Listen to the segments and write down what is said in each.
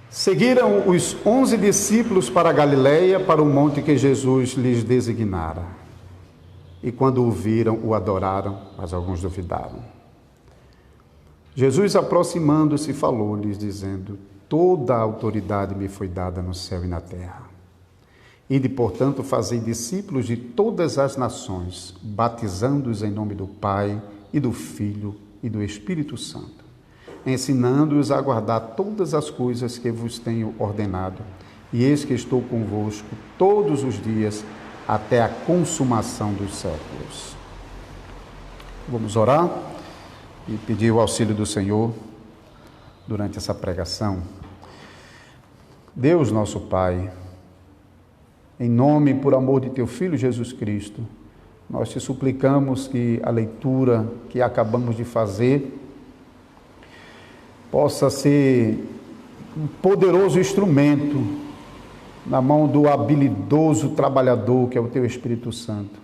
Seguiram os 11 discípulos para a Galileia, para o monte que Jesus lhes designara. E quando o viram, o adoraram, mas alguns duvidaram. Jesus, aproximando-se, falou-lhes, dizendo: toda a autoridade me foi dada no céu e na terra. Ide, portanto, fazei discípulos de todas as nações, batizando-os em nome do Pai, e do Filho, e do Espírito Santo, ensinando-os a guardar todas as coisas que vos tenho ordenado. E eis que estou convosco todos os dias, até a consumação dos séculos. Vamos orar e pedir o auxílio do Senhor durante essa pregação. Deus, nosso Pai, em nome e por amor de Teu Filho Jesus Cristo, nós Te suplicamos que a leitura que acabamos de fazer possa ser um poderoso instrumento na mão do habilidoso trabalhador que é o Teu Espírito Santo,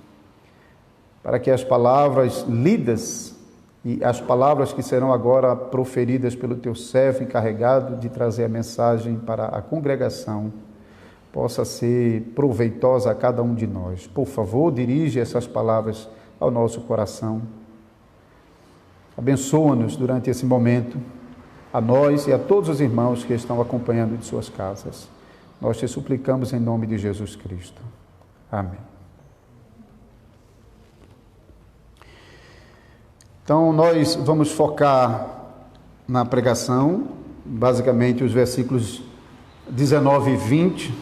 para que as palavras lidas e as palavras que serão agora proferidas pelo Teu servo encarregado de trazer a mensagem para a congregação possa ser proveitosa a cada um de nós. Por favor, dirige essas palavras ao nosso coração. Abençoa-nos durante esse momento, a nós e a todos os irmãos que estão acompanhando de suas casas. Nós Te suplicamos em nome de Jesus Cristo. Amém. Então, nós vamos focar na pregação, basicamente os versículos 19 e 20.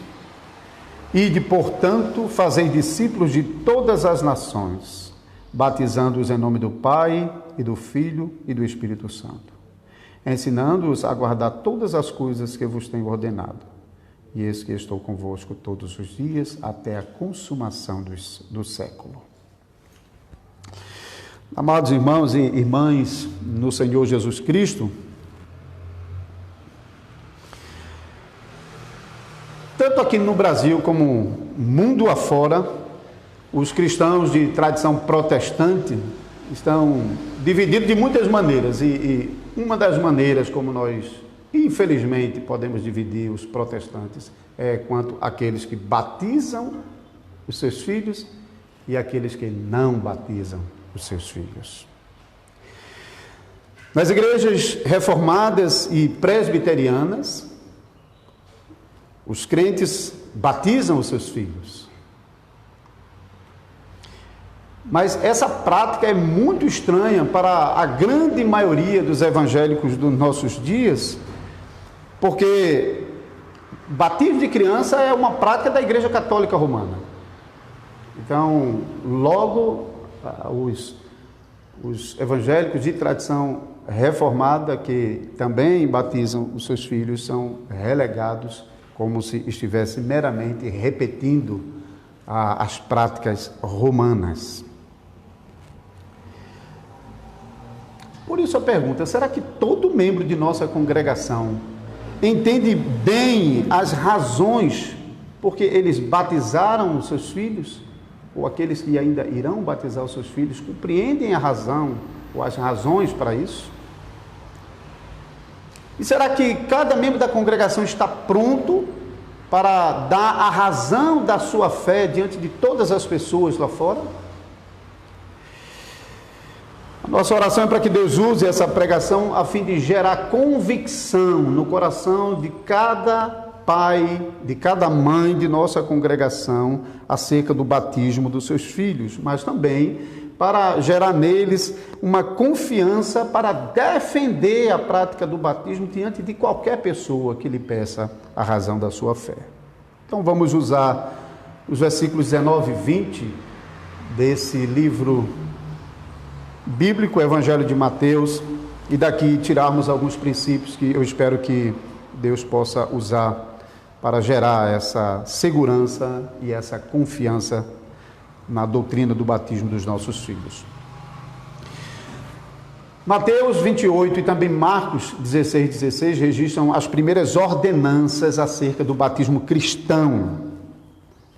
Ide, portanto, fazei discípulos de todas as nações, batizando-os em nome do Pai, e do Filho, e do Espírito Santo, ensinando-os a guardar todas as coisas que vos tenho ordenado. E eis que estou convosco todos os dias, até a consumação do século. Amados irmãos e irmãs no Senhor Jesus Cristo, tanto aqui no Brasil como mundo afora, os cristãos de tradição protestante estão divididos de muitas maneiras, e uma das maneiras como nós, infelizmente, podemos dividir os protestantes é quanto àqueles que batizam os seus filhos e aqueles que não batizam os seus filhos. Nas igrejas reformadas e presbiterianas, os crentes batizam os seus filhos. Mas essa prática é muito estranha para a grande maioria dos evangélicos dos nossos dias, porque batismo de criança é uma prática da Igreja Católica Romana. Então, logo, os evangélicos de tradição reformada que também batizam os seus filhos são relegados como se estivesse meramente repetindo as práticas romanas. Por isso a pergunta: será que todo membro de nossa congregação entende bem as razões porque eles batizaram os seus filhos? Ou aqueles que ainda irão batizar os seus filhos compreendem a razão ou as razões para isso? E será que cada membro da congregação está pronto para dar a razão da sua fé diante de todas as pessoas lá fora? A nossa oração é para que Deus use essa pregação a fim de gerar convicção no coração de cada pai, de cada mãe de nossa congregação acerca do batismo dos seus filhos, mas também para gerar neles uma confiança para defender a prática do batismo diante de qualquer pessoa que lhe peça a razão da sua fé. Então vamos usar os versículos 19 e 20 desse livro bíblico, Evangelho de Mateus, e daqui tirarmos alguns princípios que eu espero que Deus possa usar para gerar essa segurança e essa confiança na doutrina do batismo dos nossos filhos. Mateus 28 e também Marcos 16 registram as primeiras ordenanças acerca do batismo cristão.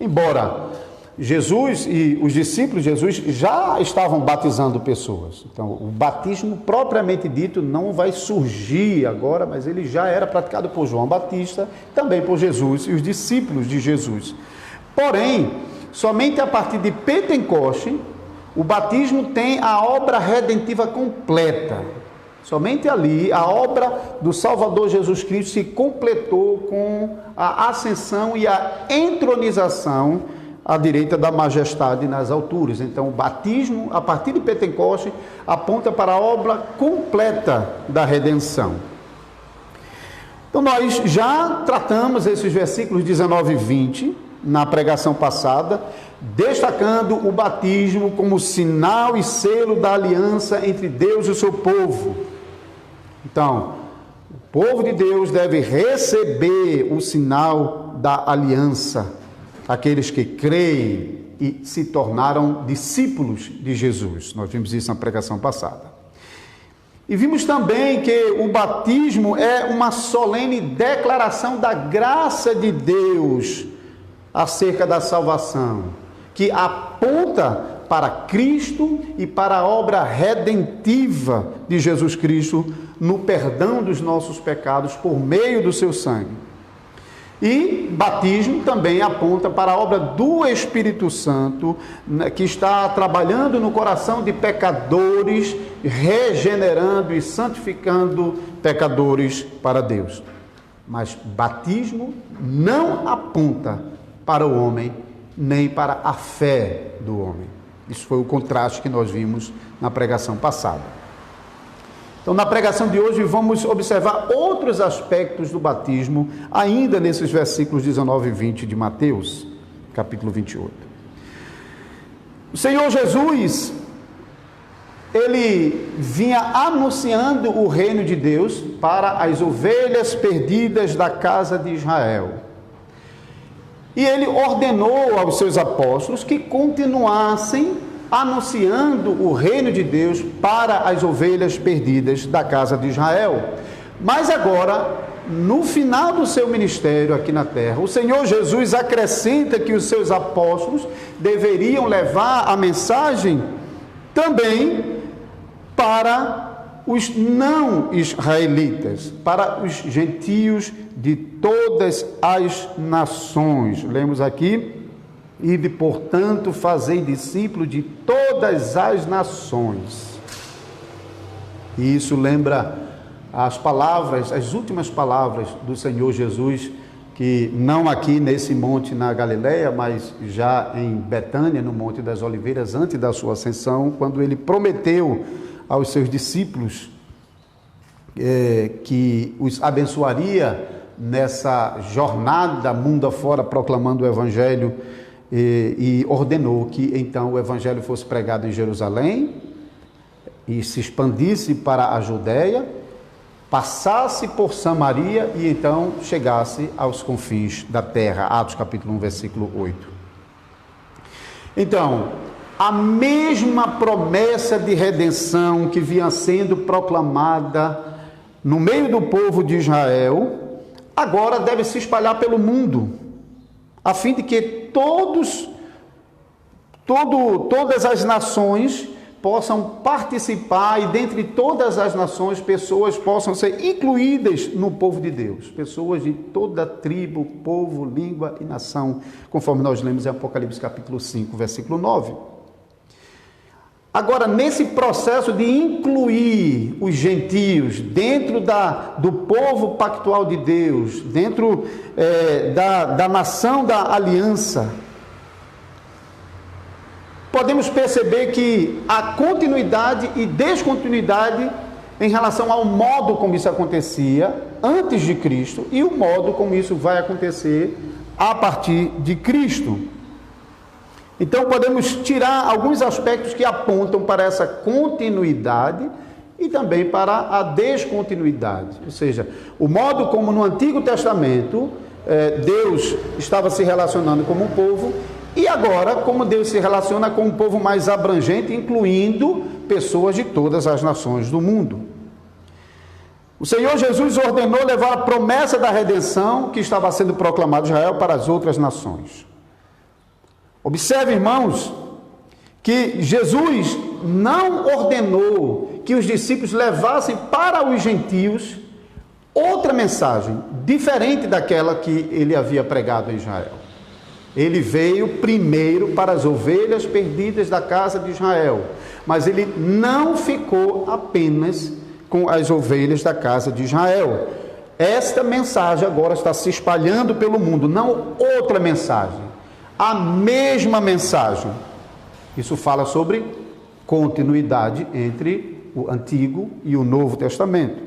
Embora Jesus e os discípulos de Jesus já estavam batizando pessoas. Então, o batismo propriamente dito não vai surgir agora, mas ele já era praticado por João Batista, também por Jesus e os discípulos de Jesus. Porém, somente a partir de Pentecoste, o batismo tem a obra redentiva completa. Somente ali, a obra do Salvador Jesus Cristo se completou com a ascensão e a entronização à direita da majestade nas alturas. Então, o batismo, a partir de Pentecoste, aponta para a obra completa da redenção. Então, nós já tratamos esses versículos 19 e 20 na pregação passada, destacando o batismo como sinal e selo da aliança entre Deus e o seu povo. Então, o povo de Deus deve receber o sinal da aliança, aqueles que creem e se tornaram discípulos de Jesus. Nós vimos isso na pregação passada. E vimos também que o batismo é uma solene declaração da graça de Deus acerca da salvação, que aponta para Cristo e para a obra redentiva de Jesus Cristo no perdão dos nossos pecados por meio do seu sangue. E batismo também aponta para a obra do Espírito Santo, que está trabalhando no coração de pecadores, regenerando e santificando pecadores para Deus. Mas batismo não aponta para o homem, nem para a fé do homem. Isso foi o contraste que nós vimos na pregação passada. Então, na pregação de hoje, vamos observar outros aspectos do batismo, ainda nesses versículos 19 e 20 de Mateus, capítulo 28. O Senhor Jesus, ele vinha anunciando o reino de Deus para as ovelhas perdidas da casa de Israel. E ele ordenou aos seus apóstolos que continuassem anunciando o reino de Deus para as ovelhas perdidas da casa de Israel. Mas agora, no final do seu ministério aqui na terra, o Senhor Jesus acrescenta que os seus apóstolos deveriam levar a mensagem também para os não israelitas, para os gentios de todas as nações. Lemos aqui: ide, portanto, fazei discípulos de todas as nações. E isso lembra as palavras, as últimas palavras do Senhor Jesus, que não aqui nesse monte na Galileia, mas já em Betânia, no Monte das Oliveiras, antes da sua ascensão, quando ele prometeu aos seus discípulos que os abençoaria nessa jornada mundo afora proclamando o Evangelho, e ordenou que então o Evangelho fosse pregado em Jerusalém e se expandisse para a Judéia, passasse por Samaria e então chegasse aos confins da terra. Atos capítulo 1, versículo 8. Então, a mesma promessa de redenção que vinha sendo proclamada no meio do povo de Israel, agora deve se espalhar pelo mundo, a fim de que todas as nações possam participar, e dentre todas as nações, pessoas possam ser incluídas no povo de Deus, pessoas de toda tribo, povo, língua e nação, conforme nós lemos em Apocalipse capítulo 5, versículo 9. Agora, nesse processo de incluir os gentios dentro do povo pactual de Deus, dentro da nação da aliança, podemos perceber que há continuidade e descontinuidade em relação ao modo como isso acontecia antes de Cristo e o modo como isso vai acontecer a partir de Cristo. Então, podemos tirar alguns aspectos que apontam para essa continuidade e também para a descontinuidade. Ou seja, o modo como no Antigo Testamento Deus estava se relacionando como um povo, e agora como Deus se relaciona com um povo mais abrangente, incluindo pessoas de todas as nações do mundo. O Senhor Jesus ordenou levar a promessa da redenção que estava sendo proclamada em Israel para as outras nações. Observe, irmãos, que Jesus não ordenou que os discípulos levassem para os gentios outra mensagem, diferente daquela que ele havia pregado em Israel. Ele veio primeiro para as ovelhas perdidas da casa de Israel, mas ele não ficou apenas com as ovelhas da casa de Israel. Esta mensagem agora está se espalhando pelo mundo, não outra mensagem, a mesma mensagem. Isso fala sobre continuidade entre o Antigo e o Novo Testamento.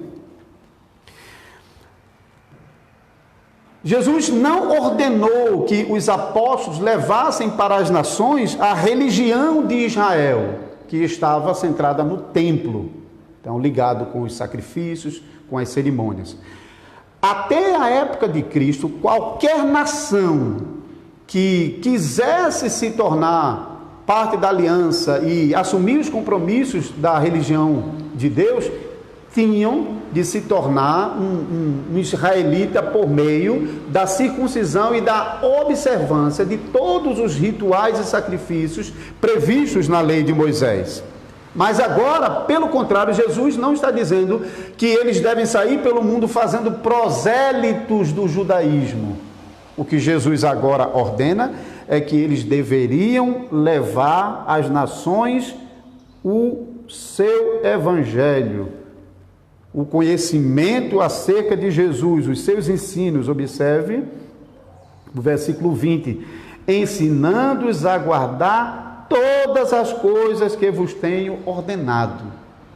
Jesus não ordenou que os apóstolos levassem para as nações a religião de Israel, que estava centrada no templo, então ligado com os sacrifícios, com as cerimônias. Até a época de Cristo, qualquer nação que quisesse se tornar parte da aliança e assumir os compromissos da religião de Deus, tinham de se tornar um israelita por meio da circuncisão e da observância de todos os rituais e sacrifícios previstos na lei de Moisés. Mas agora, pelo contrário, Jesus não está dizendo que eles devem sair pelo mundo fazendo prosélitos do judaísmo. O que Jesus agora ordena é que eles deveriam levar às nações o seu evangelho, o conhecimento acerca de Jesus, os seus ensinos. Observe o versículo 20: ensinando-os a guardar todas as coisas que vos tenho ordenado.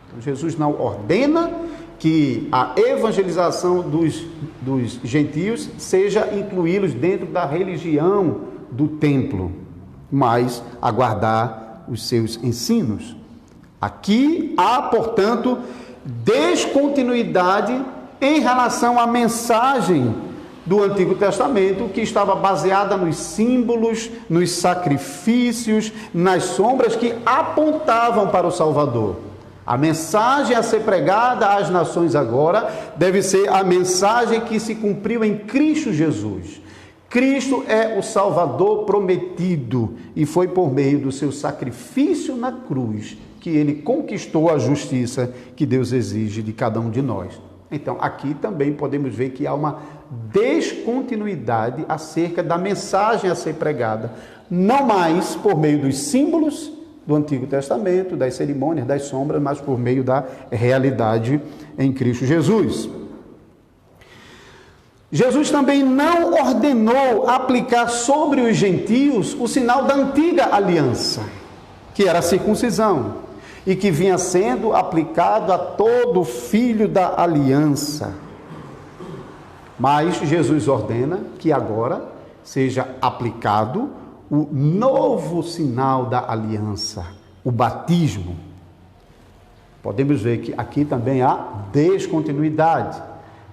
Então, Jesus não ordena que a evangelização dos gentios seja incluí-los dentro da religião do templo, mas a guardar os seus ensinos. Aqui há, portanto, descontinuidade em relação à mensagem do Antigo Testamento, que estava baseada nos símbolos, nos sacrifícios, nas sombras que apontavam para o Salvador. A mensagem a ser pregada às nações agora deve ser a mensagem que se cumpriu em Cristo Jesus. Cristo é o Salvador prometido e foi por meio do seu sacrifício na cruz que ele conquistou a justiça que Deus exige de cada um de nós. Então, aqui também podemos ver que há uma descontinuidade acerca da mensagem a ser pregada, não mais por meio dos símbolos do Antigo Testamento, das cerimônias, das sombras, mas por meio da realidade em Cristo Jesus. Jesus também não ordenou aplicar sobre os gentios o sinal da antiga aliança, que era a circuncisão, e que vinha sendo aplicado a todo filho da aliança. Mas Jesus ordena que agora seja aplicado o novo sinal da aliança, o batismo. Podemos ver que aqui também há descontinuidade.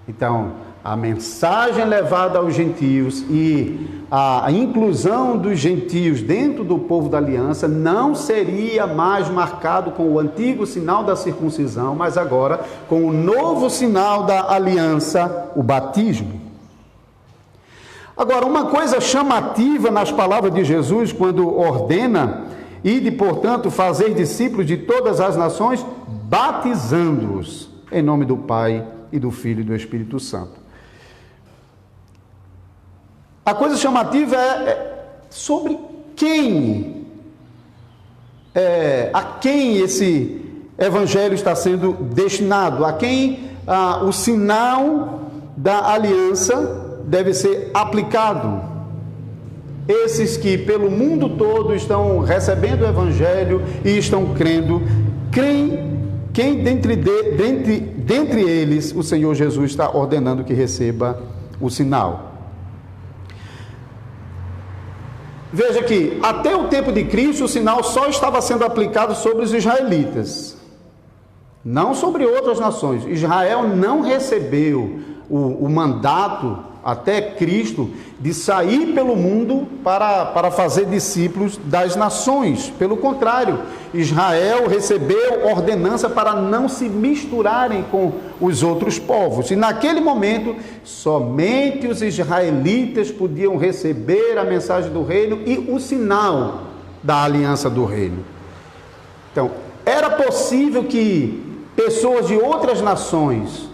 Então, a mensagem levada aos gentios e a inclusão dos gentios dentro do povo da aliança não seria mais marcado com o antigo sinal da circuncisão, mas agora com o novo sinal da aliança, o batismo. Agora, uma coisa chamativa nas palavras de Jesus, quando ordena: ide, portanto, fazer discípulos de todas as nações, batizando-os em nome do Pai e do Filho e do Espírito Santo. A coisa chamativa é sobre quem, a quem esse evangelho está sendo destinado, a quem o sinal da aliança deve ser aplicado. Esses que pelo mundo todo estão recebendo o evangelho e estão crendo, quem dentre eles o Senhor Jesus está ordenando que receba o sinal. Veja que até o tempo de Cristo o sinal só estava sendo aplicado sobre os israelitas, não sobre outras nações. Israel não recebeu o mandato até Cristo de sair pelo mundo para fazer discípulos das nações. Pelo contrário, Israel recebeu ordenança para não se misturarem com os outros povos. E naquele momento, somente os israelitas podiam receber a mensagem do reino e o sinal da aliança do reino. Então, era possível que pessoas de outras nações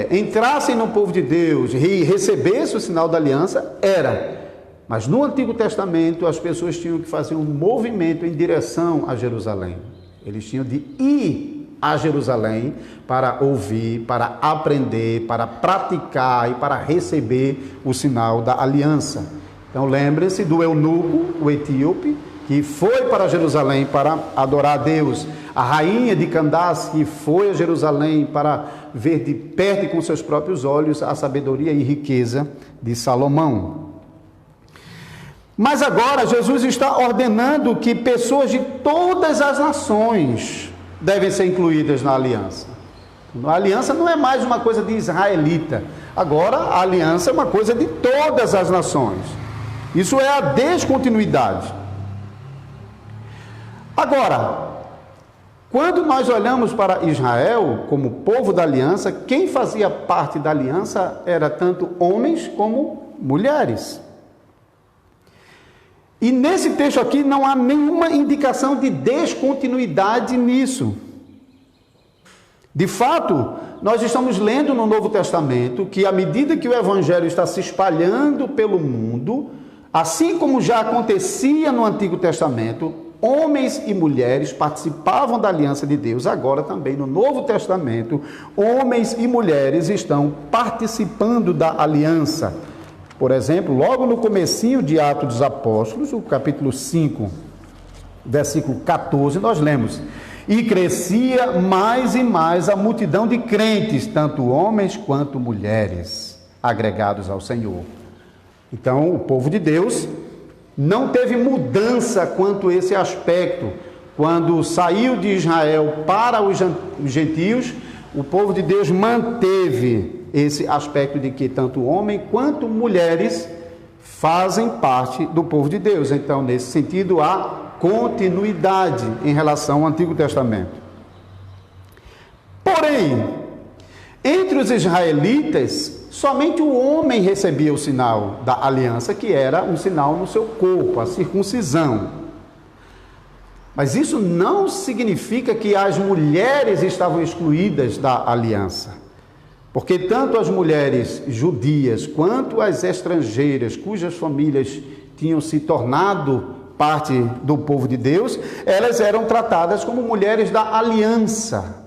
entrassem no povo de Deus e recebessem o sinal da aliança? Era. Mas no Antigo Testamento as pessoas tinham que fazer um movimento em direção a Jerusalém. Eles tinham de ir a Jerusalém para ouvir, para aprender, para praticar e para receber o sinal da aliança. Então lembrem-se do eunuco, o etíope, que foi para Jerusalém para adorar a Deus. A rainha de Candace, que foi a Jerusalém para ver de perto e com seus próprios olhos a sabedoria e riqueza de Salomão. Mas agora Jesus está ordenando que pessoas de todas as nações devem ser incluídas na aliança. A aliança não é mais uma coisa de israelita. Agora a aliança é uma coisa de todas as nações. Isso é a descontinuidade. Agora, quando nós olhamos para Israel como povo da aliança, quem fazia parte da aliança era tanto homens como mulheres. E nesse texto aqui não há nenhuma indicação de descontinuidade nisso. De fato, nós estamos lendo no Novo Testamento que à medida que o Evangelho está se espalhando pelo mundo, assim como já acontecia no Antigo Testamento, homens e mulheres participavam da aliança de Deus. Agora também no Novo Testamento, homens e mulheres estão participando da aliança. Por exemplo, logo no comecinho de Atos dos Apóstolos, o capítulo 5, versículo 14, nós lemos: e crescia mais e mais a multidão de crentes, tanto homens quanto mulheres, agregados ao Senhor. Então, o povo de Deus não teve mudança quanto a esse aspecto. Quando saiu de Israel para os gentios, o povo de Deus manteve esse aspecto de que tanto homem quanto mulheres fazem parte do povo de Deus. Então, nesse sentido, há continuidade em relação ao Antigo Testamento. Porém, entre os israelitas, somente o homem recebia o sinal da aliança, que era um sinal no seu corpo, a circuncisão. Mas isso não significa que as mulheres estavam excluídas da aliança. Porque tanto as mulheres judias quanto as estrangeiras, cujas famílias tinham se tornado parte do povo de Deus, elas eram tratadas como mulheres da aliança,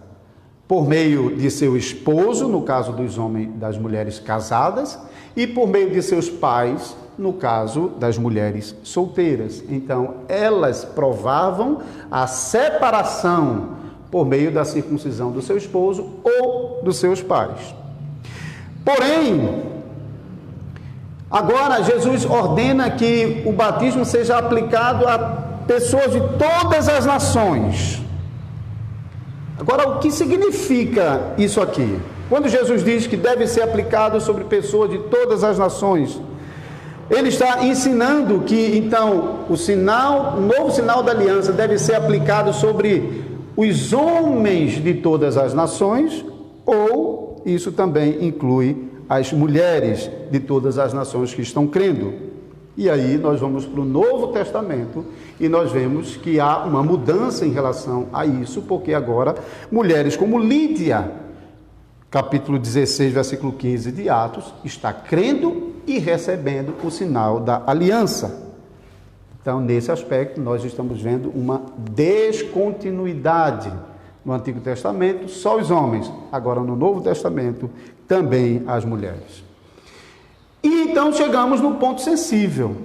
por meio de seu esposo, no caso dos homens, das mulheres casadas, e por meio de seus pais, no caso das mulheres solteiras. Então, elas provavam a separação por meio da circuncisão do seu esposo ou dos seus pais. Porém, agora Jesus ordena que o batismo seja aplicado a pessoas de todas as nações. Agora, o que significa isso aqui? Quando Jesus diz que deve ser aplicado sobre pessoas de todas as nações, ele está ensinando que, então, o novo sinal da aliança deve ser aplicado sobre os homens de todas as nações, ou isso também inclui as mulheres de todas as nações que estão crendo. E aí nós vamos para o Novo Testamento e nós vemos que há uma mudança em relação a isso, porque agora mulheres como Lídia, capítulo 16, versículo 15 de Atos, está crendo e recebendo o sinal da aliança. Então, nesse aspecto, nós estamos vendo uma descontinuidade. No Antigo Testamento, só os homens. Agora, no Novo Testamento, também as mulheres. E então chegamos no ponto sensível.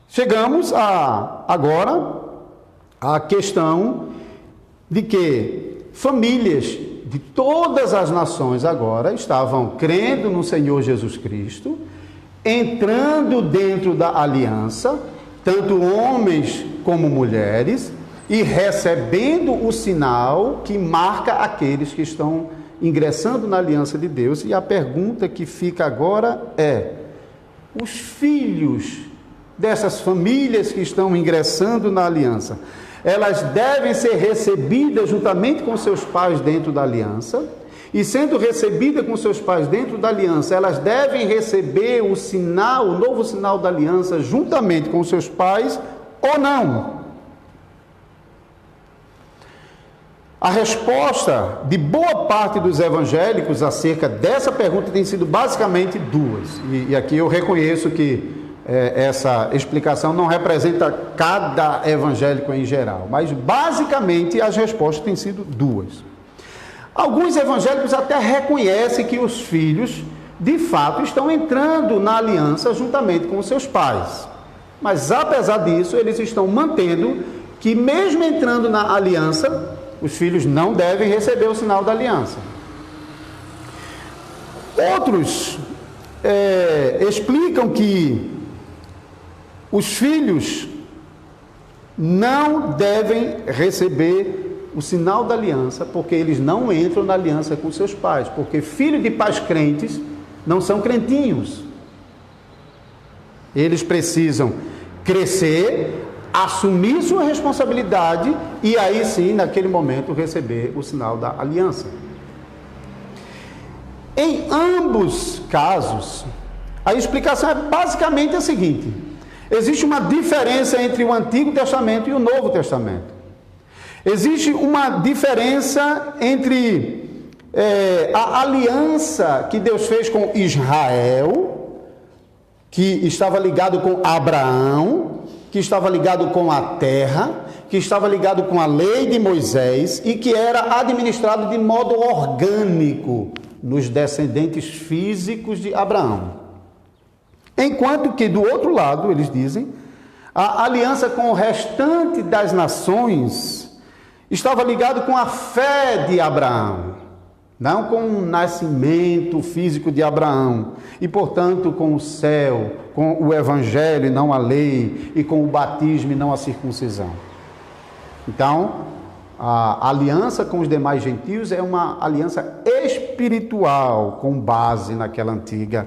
Chegamos agora à questão de que famílias de todas as nações agora estavam crendo no Senhor Jesus Cristo, entrando dentro da aliança, tanto homens como mulheres, e recebendo o sinal que marca aqueles que estão ingressando na aliança de Deus, e a pergunta que fica agora é: os filhos dessas famílias que estão ingressando na aliança, elas devem ser recebidas juntamente com seus pais dentro da aliança, e sendo recebidas com seus pais dentro da aliança, elas devem receber o sinal, o novo sinal da aliança juntamente com seus pais ou não? A resposta de boa parte dos evangélicos acerca dessa pergunta tem sido basicamente duas, e aqui eu reconheço que essa explicação não representa cada evangélico em geral, mas basicamente as respostas têm sido duas. Alguns evangélicos até reconhecem que os filhos, de fato, estão entrando na aliança juntamente com os seus pais, mas apesar disso, eles estão mantendo que mesmo entrando na aliança, os filhos não devem receber o sinal da aliança. Outros explicam que os filhos não devem receber o sinal da aliança, porque eles não entram na aliança com seus pais, porque filhos de pais crentes não são crentinhos. Eles precisam crescer, assumir sua responsabilidade e aí sim, naquele momento, receber o sinal da aliança. Em ambos casos, a explicação é basicamente a seguinte: existe uma diferença entre o Antigo Testamento e o Novo Testamento. Existe uma diferença entre a aliança que Deus fez com Israel, que estava ligado com Abraão, que estava ligado com a terra, que estava ligado com a lei de Moisés e que era administrado de modo orgânico nos descendentes físicos de Abraão. Enquanto que do outro lado, eles dizem, a aliança com o restante das nações estava ligado com a fé de Abraão, não com o nascimento físico de Abraão, e portanto com o céu, com o evangelho e não a lei, e com o batismo e não a circuncisão. Então, a aliança com os demais gentios é uma aliança espiritual, com base naquela antiga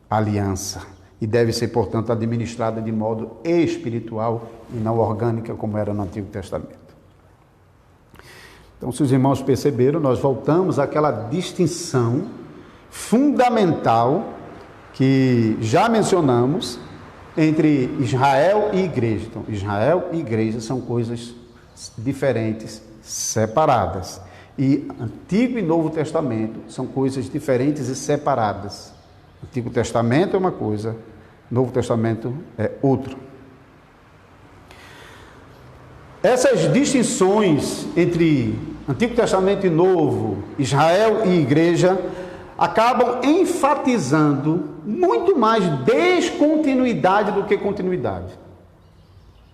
aliança, e deve ser, portanto, administrada de modo espiritual e não orgânica, como era no Antigo Testamento. Então, se os irmãos perceberam, nós voltamos àquela distinção fundamental que já mencionamos entre Israel e igreja. Então, Israel e igreja são coisas diferentes, separadas. E Antigo e Novo Testamento são coisas diferentes e separadas. Antigo Testamento é uma coisa, Novo Testamento é outra. Essas distinções entre Antigo Testamento e Novo, Israel e igreja, acabam enfatizando muito mais descontinuidade do que continuidade.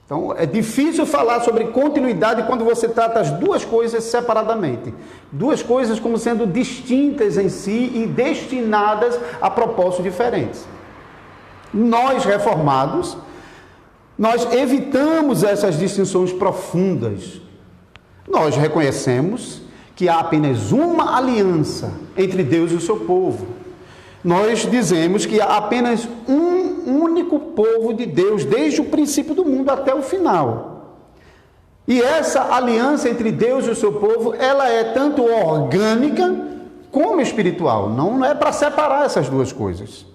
Então, é difícil falar sobre continuidade quando você trata as duas coisas separadamente. Duas coisas como sendo distintas em si e destinadas a propósitos diferentes. Nós, reformados, nós evitamos essas distinções profundas. Nós reconhecemos que há apenas uma aliança entre Deus e o seu povo. Nós dizemos que há apenas um único povo de Deus, desde o princípio do mundo até o final. E essa aliança entre Deus e o seu povo, ela é tanto orgânica como espiritual. Não é para separar essas duas coisas.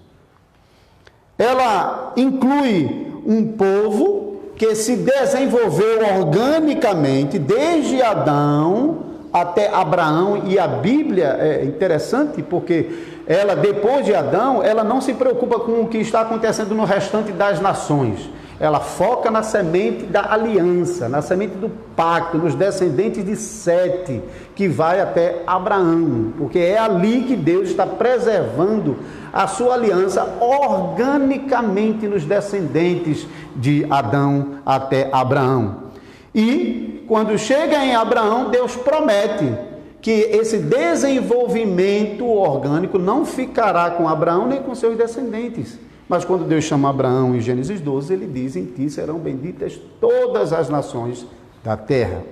Ela inclui um povo que se desenvolveu organicamente desde Adão até Abraão, e a Bíblia é interessante porque ela, depois de Adão, ela não se preocupa com o que está acontecendo no restante das nações. Ela foca na semente da aliança, na semente do pacto, nos descendentes de Sete, que vai até Abraão, porque é ali que Deus está preservando a sua aliança organicamente nos descendentes de Adão até Abraão. E quando chega em Abraão, Deus promete que esse desenvolvimento orgânico não ficará com Abraão nem com seus descendentes. Mas quando Deus chama Abraão em Gênesis 12, ele diz: em ti serão benditas todas as nações da terra.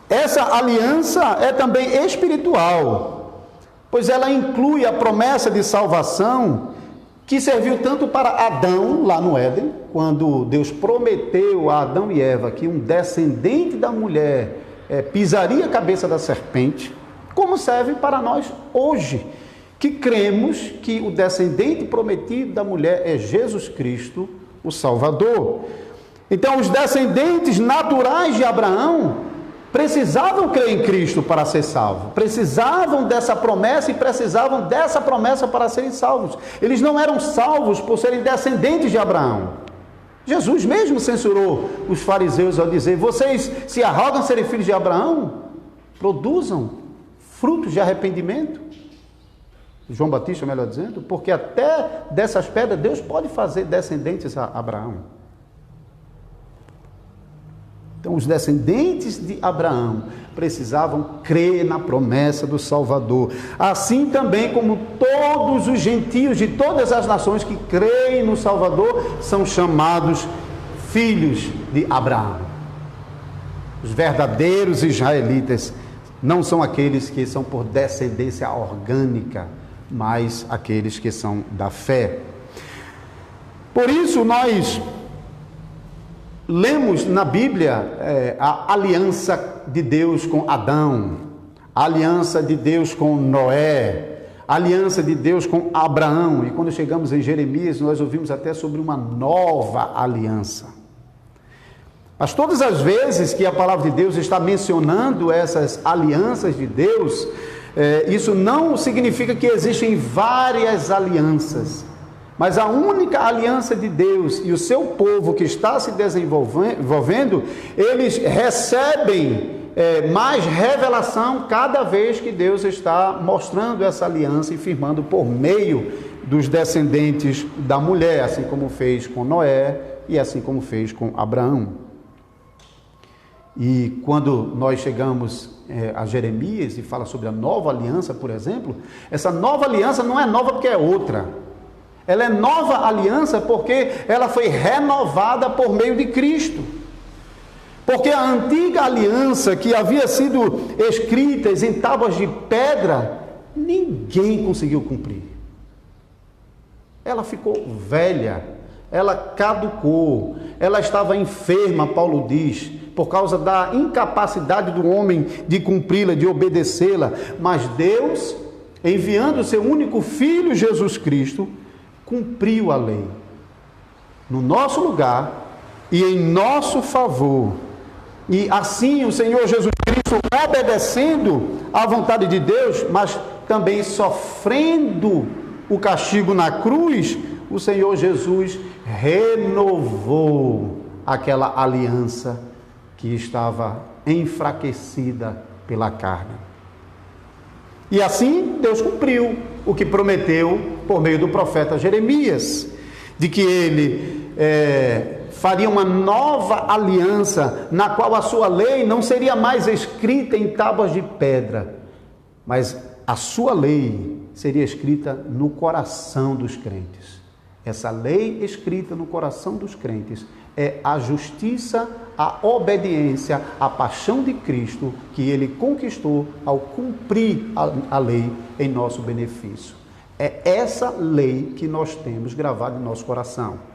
Essa aliança é também espiritual, pois ela inclui a promessa de salvação que serviu tanto para Adão, lá no Éden, quando Deus prometeu a Adão e Eva que um descendente da mulher pisaria a cabeça da serpente, como serve para nós hoje, que cremos que o descendente prometido da mulher é Jesus Cristo, o Salvador. Então, os descendentes naturais de Abraão precisavam crer em Cristo para ser salvos, precisavam dessa promessa e precisavam dessa promessa para serem salvos. Eles não eram salvos por serem descendentes de Abraão. Jesus mesmo censurou os fariseus ao dizer: vocês se arrogam serem filhos de Abraão? Produzam frutos de arrependimento. João Batista, melhor dizendo, porque até dessas pedras Deus pode fazer descendentes a Abraão. Então, os descendentes de Abraão precisavam crer na promessa do Salvador. Assim também como todos os gentios de todas as nações que creem no Salvador são chamados filhos de Abraão. Os verdadeiros israelitas não são aqueles que são por descendência orgânica, mas aqueles que são da fé. Por isso, nós lemos na Bíblia a aliança de Deus com Adão, a aliança de Deus com Noé, a aliança de Deus com Abraão. E quando chegamos em Jeremias, nós ouvimos até sobre uma nova aliança. Mas todas as vezes que a palavra de Deus está mencionando essas alianças de Deus, isso não significa que existem várias alianças. Mas a única aliança de Deus e o seu povo que está se desenvolvendo, eles recebem mais revelação cada vez que Deus está mostrando essa aliança e firmando por meio dos descendentes da mulher, assim como fez com Noé e assim como fez com Abraão. E quando nós chegamos a Jeremias e fala sobre a nova aliança, por exemplo, essa nova aliança não é nova porque é outra. Ela é nova aliança porque ela foi renovada por meio de Cristo. Porque a antiga aliança que havia sido escrita em tábuas de pedra, ninguém conseguiu cumprir. Ela ficou velha, ela caducou, ela estava enferma, Paulo diz, por causa da incapacidade do homem de cumpri-la, de obedecê-la. Mas Deus, enviando o seu único Filho, Jesus Cristo, cumpriu a lei no nosso lugar e em nosso favor. E assim o Senhor Jesus Cristo, obedecendo à vontade de Deus, mas também sofrendo o castigo na cruz, o Senhor Jesus renovou aquela aliança que estava enfraquecida pela carne. E assim Deus cumpriu o que prometeu por meio do profeta Jeremias, de que ele faria uma nova aliança, na qual a sua lei não seria mais escrita em tábuas de pedra, mas a sua lei seria escrita no coração dos crentes. Essa lei escrita no coração dos crentes é a justiça, a obediência, a paixão de Cristo que ele conquistou ao cumprir a lei em nosso benefício. É essa lei que nós temos gravada em nosso coração.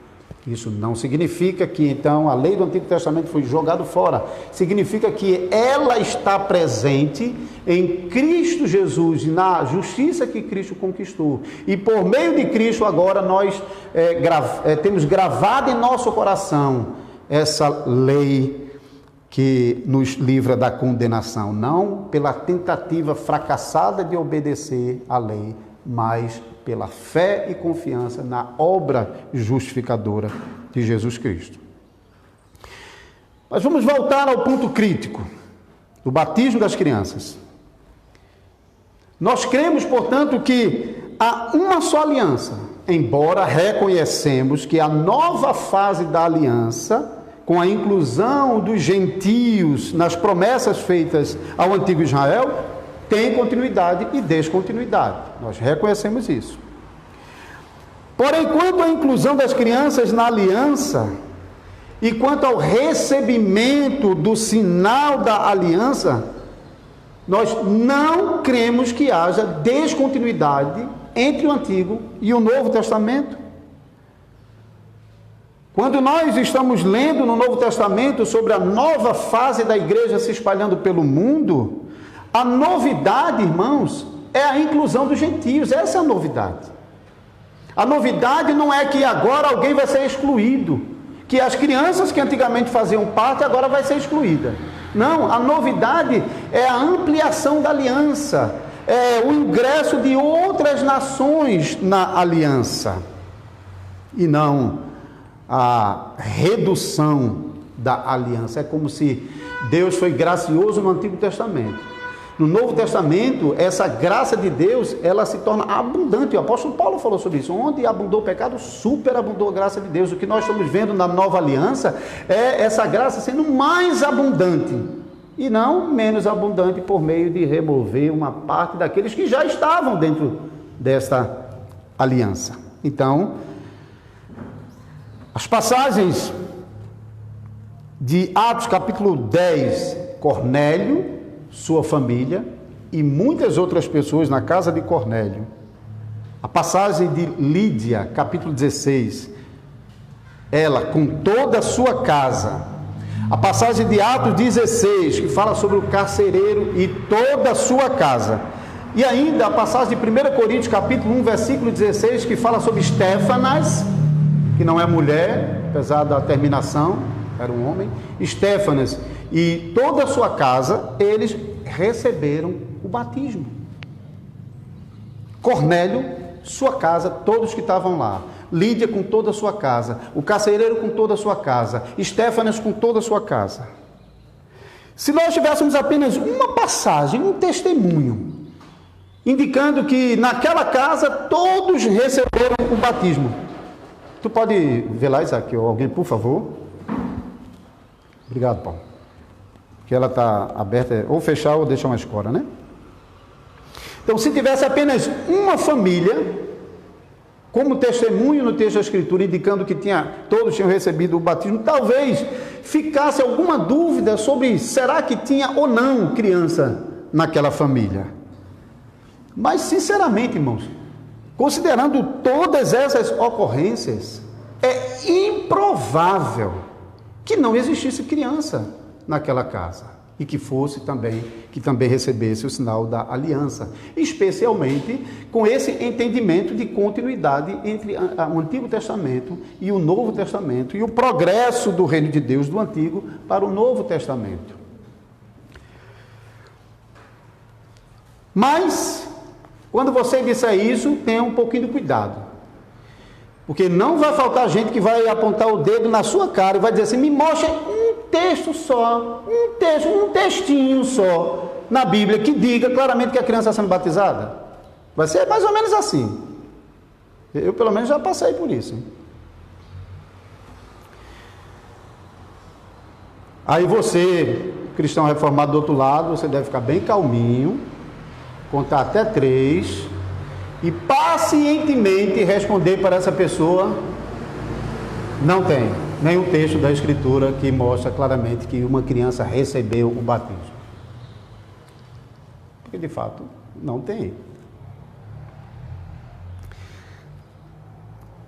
Isso não significa que então a lei do Antigo Testamento foi jogada fora. Significa que ela está presente em Cristo Jesus, na justiça que Cristo conquistou. E por meio de Cristo agora nós temos gravado em nosso coração essa lei que nos livra da condenação. Não pela tentativa fracassada de obedecer à lei, mas pela fé e confiança na obra justificadora de Jesus Cristo. Mas vamos voltar ao ponto crítico do batismo das crianças. Nós cremos, portanto, que há uma só aliança, embora reconhecemos que a nova fase da aliança, com a inclusão dos gentios nas promessas feitas ao antigo Israel, tem continuidade e descontinuidade. Nós reconhecemos isso. Porém, quanto à inclusão das crianças na aliança, E quanto ao recebimento do sinal da aliança, nós não cremos que haja descontinuidade entre o Antigo e o Novo Testamento. Quando nós estamos lendo no Novo Testamento sobre a nova fase da igreja se espalhando pelo mundo, a novidade, irmãos, é a inclusão dos gentios. Essa é a novidade. A novidade não é que agora alguém vai ser excluído, que as crianças que antigamente faziam parte agora vai ser excluída. Não, a novidade é a ampliação da aliança, é o ingresso de outras nações na aliança, e não a redução da aliança. É como se Deus foi gracioso no Antigo Testamento. No Novo Testamento, essa graça de Deus, ela se torna abundante. O apóstolo Paulo falou sobre isso. Onde abundou o pecado, superabundou a graça de Deus. O que nós estamos vendo na nova aliança é essa graça sendo mais abundante e não menos abundante por meio de remover uma parte daqueles que já estavam dentro desta aliança. Então, as passagens de Atos capítulo 10, Cornélio, sua família e muitas outras pessoas na casa de Cornélio. A passagem de Lídia, capítulo 16, ela com toda a sua casa. A passagem de Atos 16, que fala sobre o carcereiro e toda a sua casa. E ainda a passagem de 1 Coríntios, capítulo 1, versículo 16, que fala sobre Estéfanas, que não é mulher, apesar da terminação, era um homem. Estéfanas e toda a sua casa, eles receberam o batismo. Cornélio, sua casa, todos que estavam lá. Lídia com toda a sua casa. O carcereiro com toda a sua casa. Estéfanas com toda a sua casa. Se nós tivéssemos apenas uma passagem, um testemunho, indicando que naquela casa todos receberam o batismo. Tu pode ver lá, Isaac, alguém, por favor? Obrigado, Paulo. Que ela está aberta, ou fechar ou deixar uma escora, né? Então, se tivesse apenas uma família, como testemunho no texto da Escritura, indicando que todos tinham recebido o batismo, talvez ficasse alguma dúvida sobre será que tinha ou não criança naquela família. Mas, sinceramente, irmãos, considerando todas essas ocorrências, é improvável que não existisse criança naquela casa e que também recebesse o sinal da aliança, especialmente com esse entendimento de continuidade entre o Antigo Testamento e o Novo Testamento e o progresso do reino de Deus do Antigo para o Novo Testamento. Mas quando você disser isso, tenha um pouquinho de cuidado, porque não vai faltar gente que vai apontar o dedo na sua cara e vai dizer assim: me mostre um texto só, um textinho só na Bíblia que diga claramente que a criança está sendo batizada. Vai ser mais ou menos assim. Eu pelo menos já passei por isso. Aí você, cristão reformado do outro lado, você deve ficar bem calminho, contar até 3 e pacientemente responder para essa pessoa: não tem nenhum texto da Escritura que mostra claramente que uma criança recebeu o batismo. Porque de fato não tem.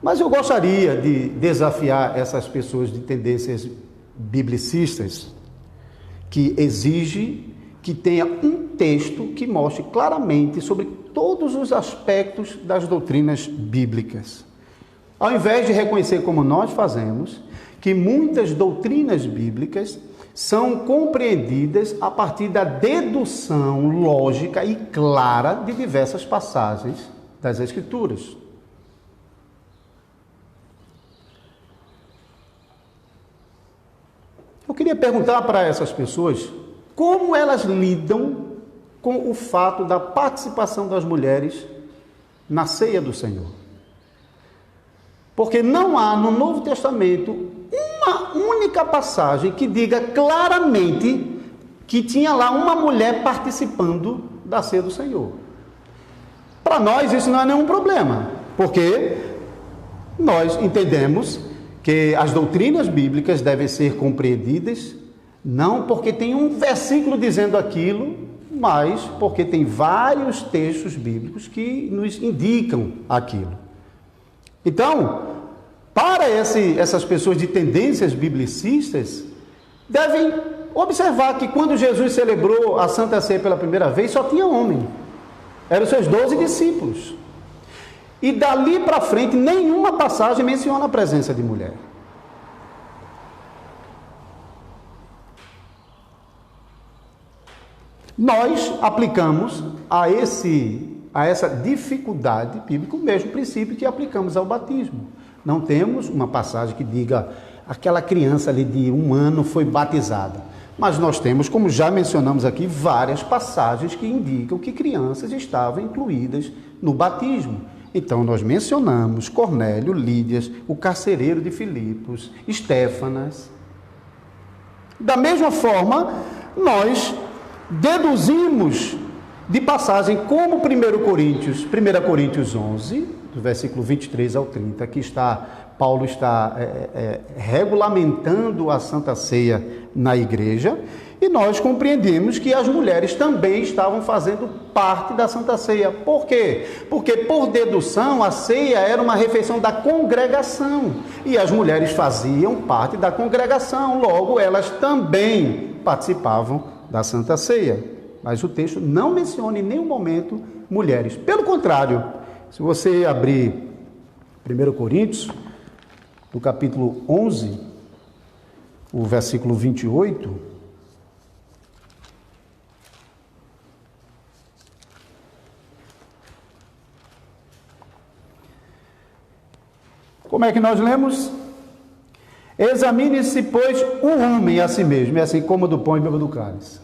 Mas eu gostaria de desafiar essas pessoas de tendências biblicistas que exigem que tenha um texto que mostre claramente sobre todos os aspectos das doutrinas bíblicas. Ao invés de reconhecer, como nós fazemos, que muitas doutrinas bíblicas são compreendidas a partir da dedução lógica e clara de diversas passagens das Escrituras. Eu queria perguntar para essas pessoas como elas lidam com o fato da participação das mulheres na ceia do Senhor. Porque não há no Novo Testamento uma única passagem que diga claramente que tinha lá uma mulher participando da ceia do Senhor. Para nós isso não é nenhum problema, porque nós entendemos que as doutrinas bíblicas devem ser compreendidas não porque tem um versículo dizendo aquilo, mas porque tem vários textos bíblicos que nos indicam aquilo. Então, para essas pessoas de tendências biblicistas, devem observar que quando Jesus celebrou a Santa Ceia pela primeira vez, só tinha homem. Eram os seus 12 discípulos. E dali para frente, nenhuma passagem menciona a presença de mulher. Nós aplicamos a essa dificuldade bíblica o mesmo princípio que aplicamos ao batismo. Não temos uma passagem que diga aquela criança ali de 1 ano foi batizada. Mas nós temos, como já mencionamos aqui, várias passagens que indicam que crianças estavam incluídas no batismo. Então nós mencionamos Cornélio, Lídias, o carcereiro de Filipos, Estéfanas. Da mesma forma, nós deduzimos de passagem como 1 Coríntios 11, do versículo 23 ao 30, que Paulo está regulamentando a Santa Ceia na igreja, e nós compreendemos que as mulheres também estavam fazendo parte da Santa Ceia. Por quê? Porque, por dedução, a ceia era uma refeição da congregação, e as mulheres faziam parte da congregação, logo elas também participavam da Santa Ceia. Mas o texto não menciona em nenhum momento mulheres. Pelo contrário, se você abrir 1 Coríntios, no capítulo 11, o versículo 28, como é que nós lemos? Examine-se, pois, o homem a si mesmo, e assim coma do pão e beba do cálice.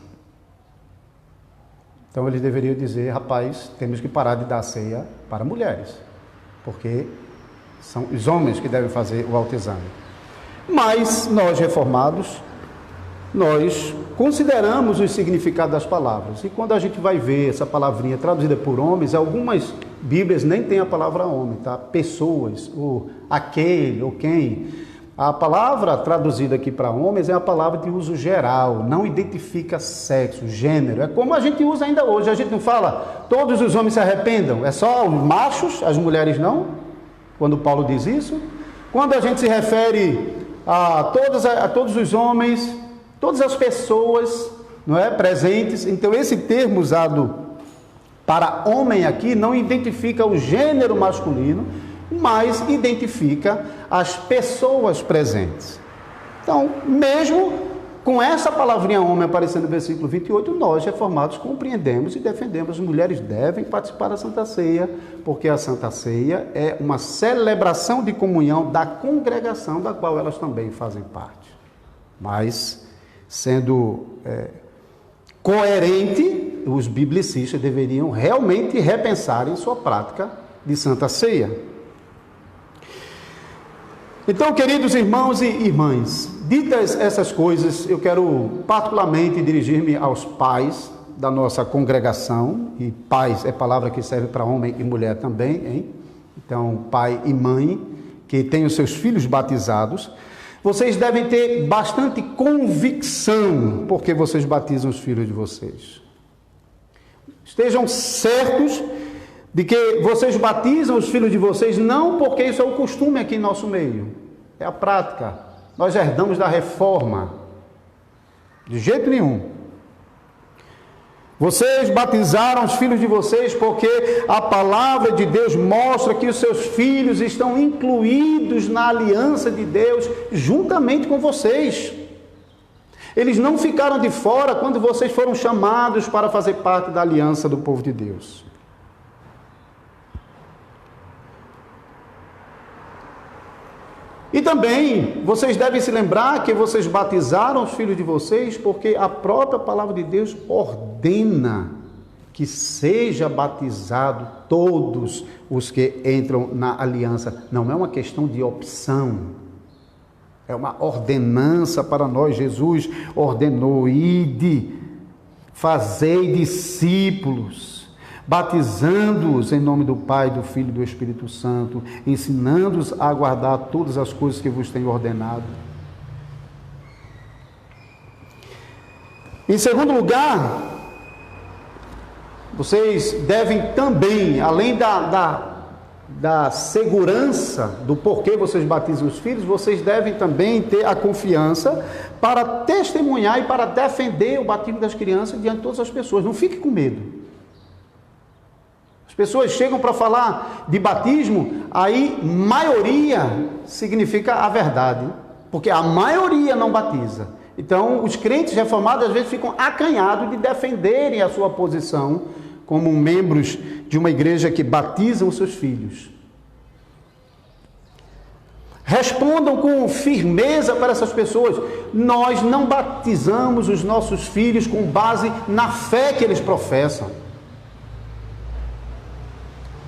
Então eles deveriam dizer, rapaz, temos que parar de dar ceia para mulheres, porque são os homens que devem fazer o autoexame. Mas nós, reformados, nós consideramos o significado das palavras. E quando a gente vai ver essa palavrinha traduzida por homens, algumas Bíblias nem tem a palavra homem, tá? Pessoas, ou aquele, ou quem. A palavra traduzida aqui para homens é a palavra de uso geral, não identifica sexo, gênero. É como a gente usa ainda hoje. A gente não fala, todos os homens se arrependam. É só os machos, as mulheres não, quando Paulo diz isso. Quando a gente se refere a todos os homens, todas as pessoas, não é, presentes. Então esse termo usado para homem aqui não identifica o gênero masculino, mas identifica as pessoas presentes. Então, mesmo com essa palavrinha homem aparecendo no versículo 28, nós, reformados, compreendemos e defendemos as mulheres devem participar da Santa Ceia, porque a Santa Ceia é uma celebração de comunhão da congregação, da qual elas também fazem parte. Mas, sendo coerente, os biblicistas deveriam realmente repensar em sua prática de Santa Ceia. Então, queridos irmãos e irmãs, ditas essas coisas, eu quero particularmente dirigir-me aos pais da nossa congregação, e pais é palavra que serve para homem e mulher também, hein? Então, pai e mãe, que têm os seus filhos batizados, vocês devem ter bastante convicção porque vocês batizam os filhos de vocês. Estejam certos de que vocês batizam os filhos de vocês não porque isso é o costume aqui em nosso meio, é a prática. Nós herdamos da reforma, de jeito nenhum. Vocês batizaram os filhos de vocês porque a palavra de Deus mostra que os seus filhos estão incluídos na aliança de Deus juntamente com vocês. Eles não ficaram de fora quando vocês foram chamados para fazer parte da aliança do povo de Deus. E também, vocês devem se lembrar que vocês batizaram os filhos de vocês porque a própria palavra de Deus ordena que seja batizado todos os que entram na aliança. Não é uma questão de opção, é uma ordenança para nós. Jesus ordenou, ide, fazei discípulos, batizando-os em nome do Pai, do Filho e do Espírito Santo, ensinando-os a guardar todas as coisas que vos tenho ordenado. Em segundo lugar, vocês devem também, além da segurança do porquê vocês batizam os filhos, vocês devem também ter a confiança para testemunhar e para defender o batismo das crianças diante de todas as pessoas. Não fique com medo. As pessoas chegam para falar de batismo, aí maioria significa a verdade, porque a maioria não batiza. Então, os crentes reformados às vezes ficam acanhados de defenderem a sua posição como membros de uma igreja que batizam os seus filhos. Respondam com firmeza para essas pessoas: nós não batizamos os nossos filhos com base na fé que eles professam.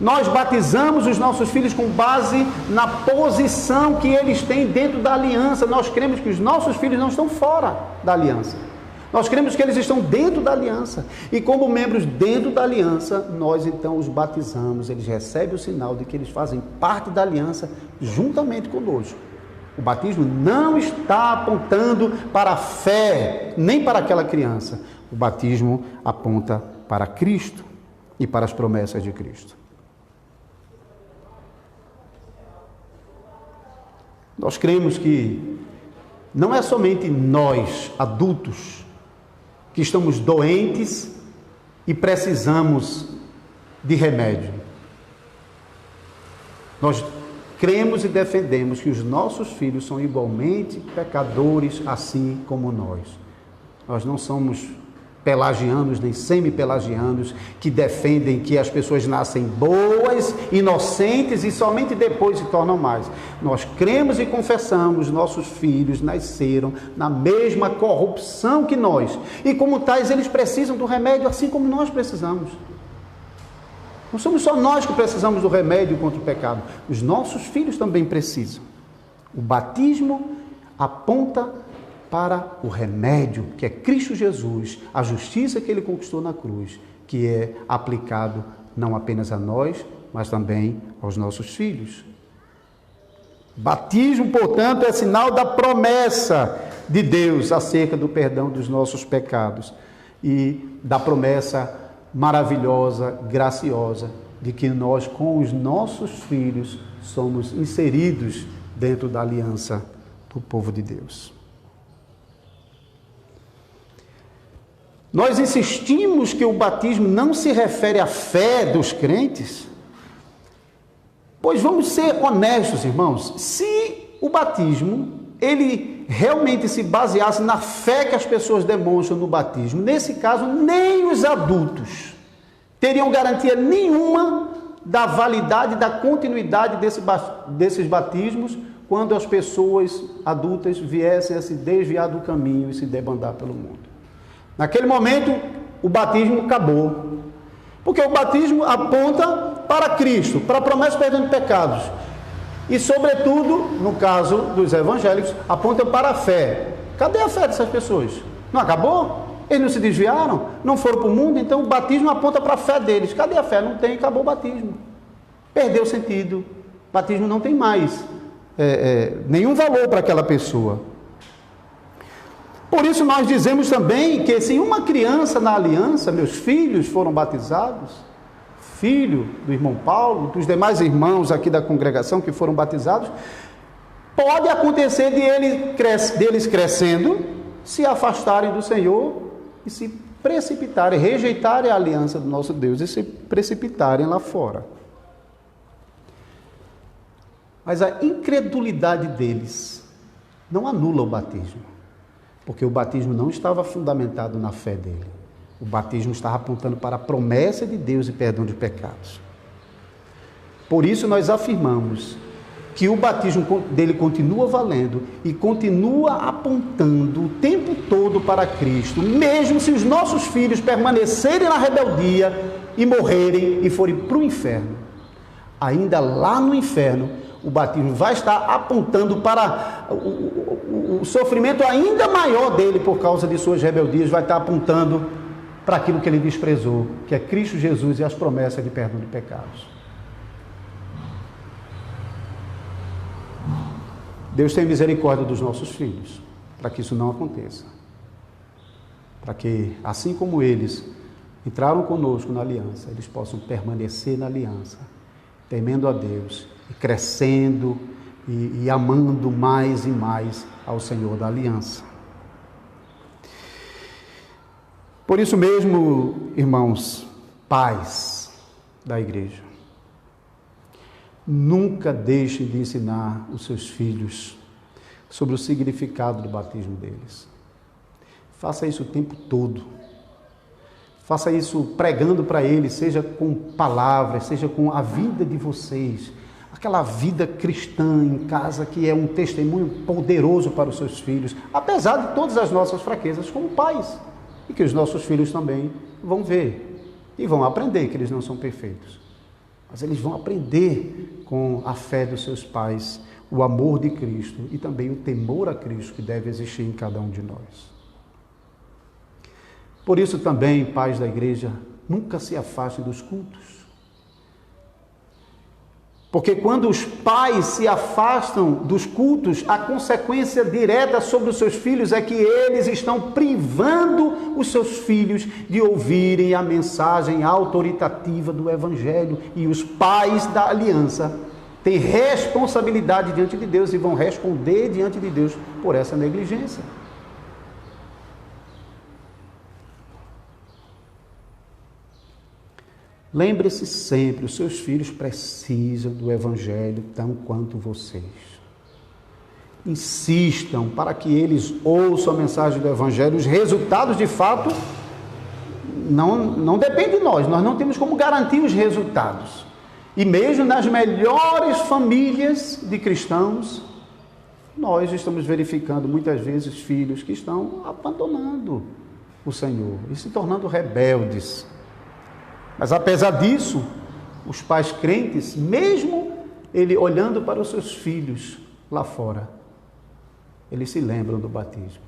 Nós batizamos os nossos filhos com base na posição que eles têm dentro da aliança. Nós cremos que os nossos filhos não estão fora da aliança. Nós cremos que eles estão dentro da aliança. E como membros dentro da aliança, nós então os batizamos. Eles recebem o sinal de que eles fazem parte da aliança juntamente conosco. O batismo não está apontando para a fé, nem para aquela criança. O batismo aponta para Cristo e para as promessas de Cristo. Nós cremos que não é somente nós, adultos, que estamos doentes e precisamos de remédio. Nós cremos e defendemos que os nossos filhos são igualmente pecadores, assim como nós. Nós não somos pelagianos nem semi-pelagianos que defendem que as pessoas nascem boas, inocentes e somente depois se tornam mais. Nós cremos e confessamos, nossos filhos nasceram na mesma corrupção que nós. E como tais, eles precisam do remédio assim como nós precisamos. Não somos só nós que precisamos do remédio contra o pecado. Os nossos filhos também precisam. O batismo aponta para o remédio, que é Cristo Jesus, a justiça que Ele conquistou na cruz, que é aplicado não apenas a nós, mas também aos nossos filhos. Batismo, portanto, é sinal da promessa de Deus acerca do perdão dos nossos pecados e da promessa maravilhosa, graciosa, de que nós, com os nossos filhos, somos inseridos dentro da aliança do povo de Deus. Nós insistimos que o batismo não se refere à fé dos crentes, pois vamos ser honestos, irmãos, se o batismo, ele realmente se baseasse na fé que as pessoas demonstram no batismo, nesse caso, nem os adultos teriam garantia nenhuma da validade, da continuidade desses batismos, quando as pessoas adultas viessem a se desviar do caminho e se debandar pelo mundo. Naquele momento, o batismo acabou. Porque o batismo aponta para Cristo, para a promessa de perdão de pecados. E, sobretudo, no caso dos evangélicos, aponta para a fé. Cadê a fé dessas pessoas? Não acabou? Eles não se desviaram? Não foram para o mundo? Então, o batismo aponta para a fé deles. Cadê a fé? Não tem, acabou o batismo. Perdeu o sentido. O batismo não tem mais nenhum valor para aquela pessoa. Por isso nós dizemos também que se uma criança na aliança, meus filhos foram batizados, filho do irmão Paulo, dos demais irmãos aqui da congregação que foram batizados, pode acontecer deles crescendo, se afastarem do Senhor e se precipitarem, rejeitarem a aliança do nosso Deus e se precipitarem lá fora. Mas a incredulidade deles não anula o batismo. Porque o batismo não estava fundamentado na fé dele. O batismo estava apontando para a promessa de Deus e perdão de pecados. Por isso nós afirmamos que o batismo dele continua valendo e continua apontando o tempo todo para Cristo, mesmo se os nossos filhos permanecerem na rebeldia e morrerem e forem para o inferno. Ainda lá no inferno, o batismo vai estar apontando para o sofrimento ainda maior dele por causa de suas rebeldias, vai estar apontando para aquilo que ele desprezou, que é Cristo Jesus e as promessas de perdão de pecados. Deus tem misericórdia dos nossos filhos, para que isso não aconteça. Para que, assim como eles entraram conosco na aliança, eles possam permanecer na aliança, temendo a Deus, e crescendo e amando mais e mais ao Senhor da aliança. Por isso mesmo, irmãos, pais da igreja, nunca deixem de ensinar os seus filhos sobre o significado do batismo deles. Faça isso o tempo todo. Faça isso pregando para eles, seja com palavras, seja com a vida de vocês. Aquela vida cristã em casa que é um testemunho poderoso para os seus filhos, apesar de todas as nossas fraquezas como pais. E que os nossos filhos também vão ver e vão aprender que eles não são perfeitos. Mas eles vão aprender com a fé dos seus pais, o amor de Cristo e também o temor a Cristo que deve existir em cada um de nós. Por isso também, pais da igreja, nunca se afastem dos cultos. Porque quando os pais se afastam dos cultos, a consequência direta sobre os seus filhos é que eles estão privando os seus filhos de ouvirem a mensagem autoritativa do Evangelho. E os pais da aliança têm responsabilidade diante de Deus e vão responder diante de Deus por essa negligência. Lembre-se sempre, os seus filhos precisam do Evangelho tão quanto vocês. Insistam para que eles ouçam a mensagem do Evangelho. Os resultados, de fato, não dependem de nós. Nós não temos como garantir os resultados. E mesmo nas melhores famílias de cristãos, nós estamos verificando muitas vezes filhos que estão abandonando o Senhor e se tornando rebeldes. Mas apesar disso, os pais crentes, mesmo ele olhando para os seus filhos lá fora, eles se lembram do batismo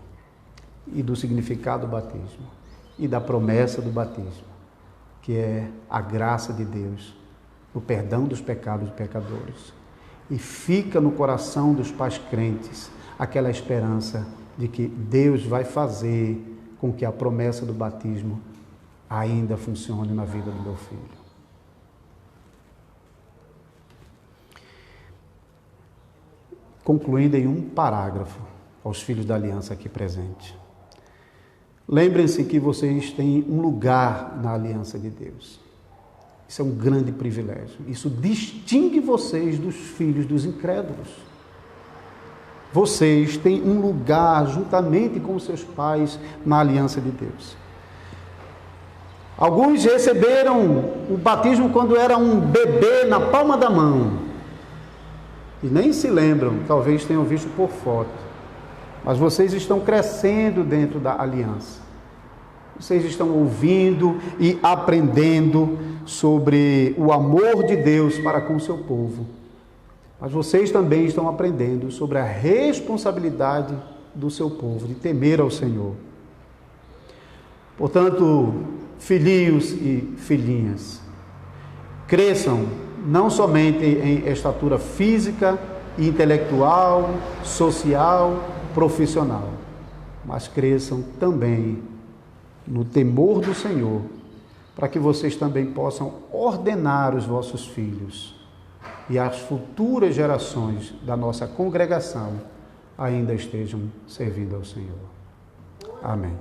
e do significado do batismo e da promessa do batismo, que é a graça de Deus, o perdão dos pecados dos pecadores. E fica no coração dos pais crentes aquela esperança de que Deus vai fazer com que a promessa do batismo ainda funcione na vida do meu filho. Concluindo em um parágrafo aos filhos da aliança aqui presente. Lembrem-se que vocês têm um lugar na aliança de Deus. Isso é um grande privilégio. Isso distingue vocês dos filhos dos incrédulos. Vocês têm um lugar juntamente com seus pais na aliança de Deus. Alguns receberam o batismo quando era um bebê na palma da mão. E nem se lembram, talvez tenham visto por foto. Mas vocês estão crescendo dentro da aliança. Vocês estão ouvindo e aprendendo sobre o amor de Deus para com o seu povo. Mas vocês também estão aprendendo sobre a responsabilidade do seu povo, de temer ao Senhor. Portanto, filhinhos e filhinhas, cresçam não somente em estatura física, intelectual, social, profissional, mas cresçam também no temor do Senhor, para que vocês também possam ordenar os vossos filhos e as futuras gerações da nossa congregação ainda estejam servindo ao Senhor. Amém.